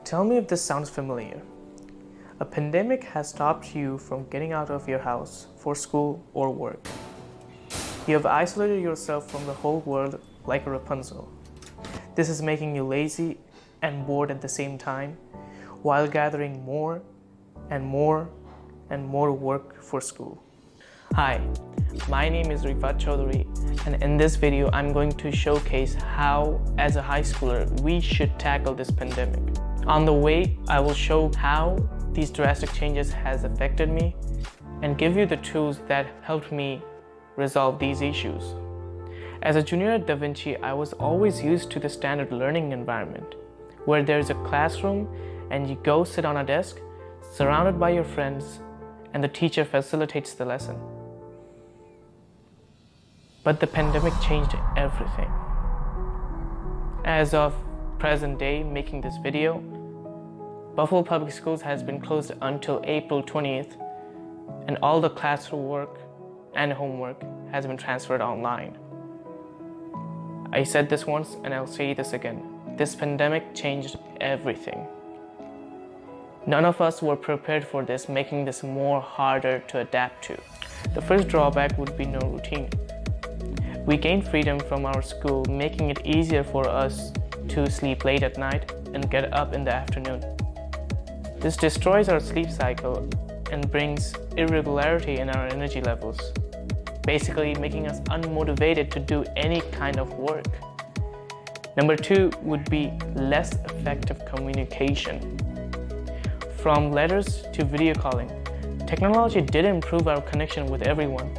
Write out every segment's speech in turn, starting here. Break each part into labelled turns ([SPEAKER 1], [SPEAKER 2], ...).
[SPEAKER 1] Tell me if this sounds familiar. A pandemic has stopped you from getting out of your house for school or work. You have isolated yourself from the whole world like a Rapunzel. This is making you lazy and bored at the same time, while gathering more and more and more work for school. Hi, my name is Rifat Chaudhary, and in this video I'm going to showcase how, as a high schooler, we should tackle this pandemic. On the way, I will show how these drastic changes has affected me and give you the tools that helped me resolve these issues. As a junior at Da Vinci, I was always used to the standard learning environment, where there's a classroom and you go sit on a desk, surrounded by your friends, and the teacher facilitates the lesson. But the pandemic changed everything. As of present day, making this video, Buffalo Public Schools has been closed until April 20th, and all the classroom work and homework has been transferred online. I said this once and I'll say this again. This pandemic changed everything. None of us were prepared for this, making this more harder to adapt to. The first drawback would be no routine. We gained freedom from our school, making it easier for us to sleep late at night and get up in the afternoon. This destroys our sleep cycle and brings irregularity in our energy levels, basically making us unmotivated to do any kind of work. Number two would be less effective communication. From letters to video calling, technology did improve our connection with everyone.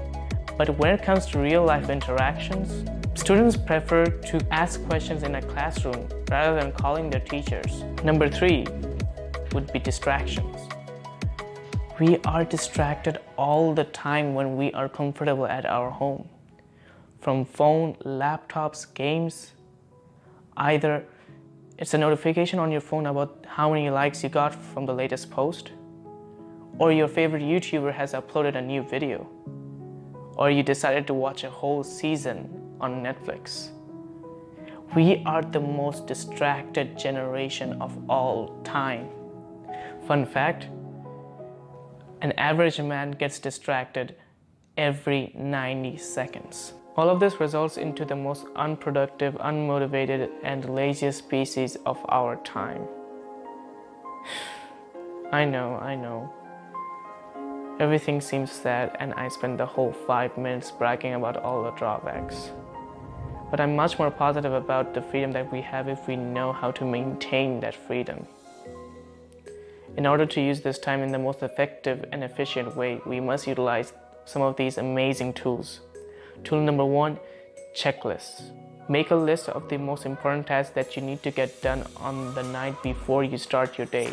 [SPEAKER 1] But when it comes to real-life interactions, students prefer to ask questions in a classroom rather than calling their teachers. Number three would be distractions. We are distracted all the time when we are comfortable at our home. From phone, laptops, games, either it's a notification on your phone about how many likes you got from the latest post, or your favorite YouTuber has uploaded a new video, or you decided to watch a whole season on Netflix. We are the most distracted generation of all time. Fun fact, an average man gets distracted every 90 seconds. All of this results into the most unproductive, unmotivated, and laziest species of our time. I know. Everything seems sad, and I spent the whole 5 minutes bragging about all the drawbacks. But I'm much more positive about the freedom that we have if we know how to maintain that freedom. In order to use this time in the most effective and efficient way, we must utilize some of these amazing tools. Tool number one, checklists. Make a list of the most important tasks that you need to get done on the night before you start your day.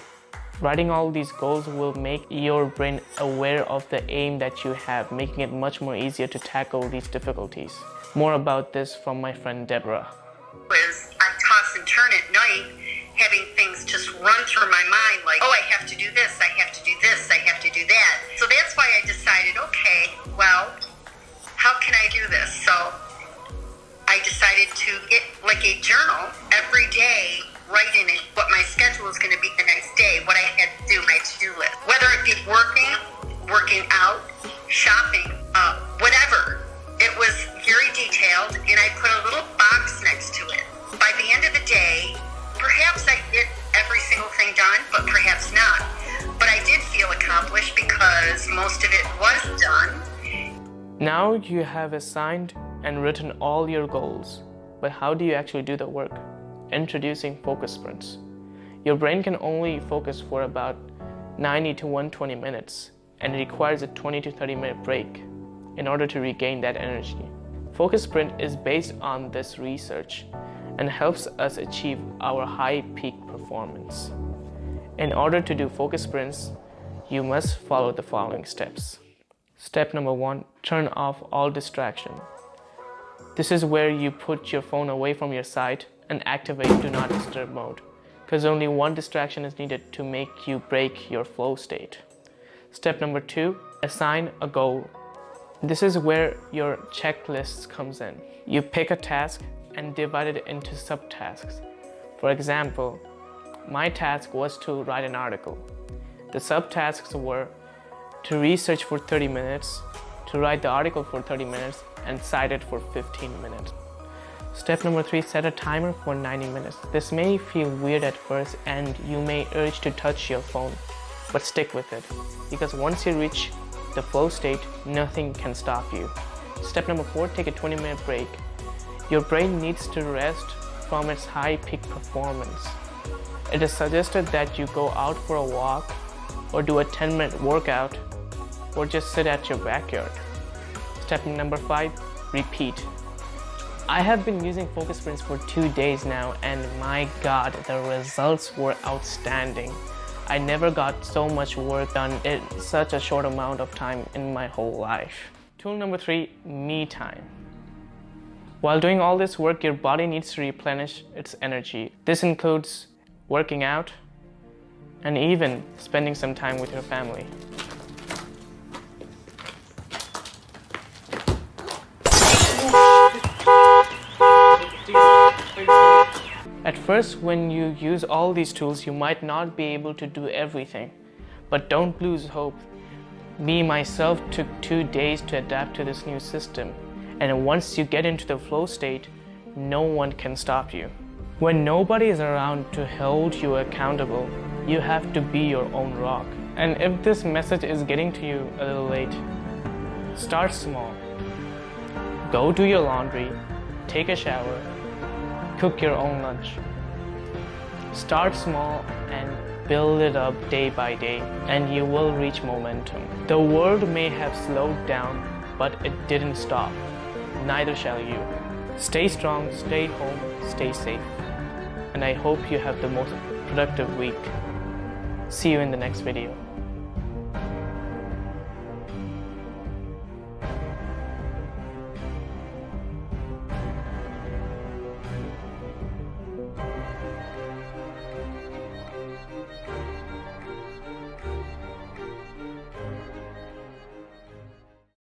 [SPEAKER 1] Writing all these goals will make your brain aware of the aim that you have, making it much more easier to tackle these difficulties. More about this from my friend Deborah.
[SPEAKER 2] I toss and turn at night, having things just run through my mind like, oh, I have to do this, I have to do this, I have to do that. So that's why I decided, okay, well, how can I do this? So I decided to get like a journal every day, write in it what my schedule is going to be the next day, what I had to do, my to-do list. Whether it be working out, shopping, whatever. It was very detailed, and I put a little box next to it. By the end of the day, perhaps I get every single thing done, but perhaps not. But I did feel accomplished because most of it was done.
[SPEAKER 1] Now you have assigned and written all your goals, but how do you actually do the work? Introducing focus sprints. Your brain can only focus for about 90 to 120 minutes, and it requires a 20 to 30 minute break in order to regain that energy. Focus sprint is based on this research and helps us achieve our high peak performance. In order to do focus sprints, you must follow the following steps. Step number one, turn off all distraction. This is where you put your phone away from your side and activate do not disturb mode, because only one distraction is needed to make you break your flow state. Step number two, assign a goal. This is where your checklist comes in. You pick a task and divide it into subtasks. For example, My task was to write an article. The subtasks were to research for 30 minutes, to write the article for 30 minutes, and cite it for 15 minutes. Step number 3, set a timer for 90 minutes. This may feel weird at first and you may urge to touch your phone, but stick with it, because once you reach the flow state, nothing can stop you. Step number 4, take a 20-minute break. Your brain needs to rest from its high peak performance. It is suggested that you go out for a walk or do a 10-minute workout or just sit at your backyard. Step number 5, repeat. I have been using Focus Sprints for 2 days now, and my God, the results were outstanding. I never got so much work done in such a short amount of time in my whole life. Tool number 3, me time. While doing all this work, your body needs to replenish its energy. This includes working out and even spending some time with your family. At first, when you use all these tools, you might not be able to do everything, but don't lose hope. Me, myself, took 2 days to adapt to this new system, and once you get into the flow state, no one can stop you. When nobody is around to hold you accountable, you have to be your own rock. And if this message is getting to you a little late, start small. Go do your laundry, take a shower, cook your own lunch. Start small and build it up day by day, and you will reach momentum. The world may have slowed down, but it didn't stop. Neither shall you. Stay strong, stay home, stay safe. And I hope you have the most productive week. See you in the next video.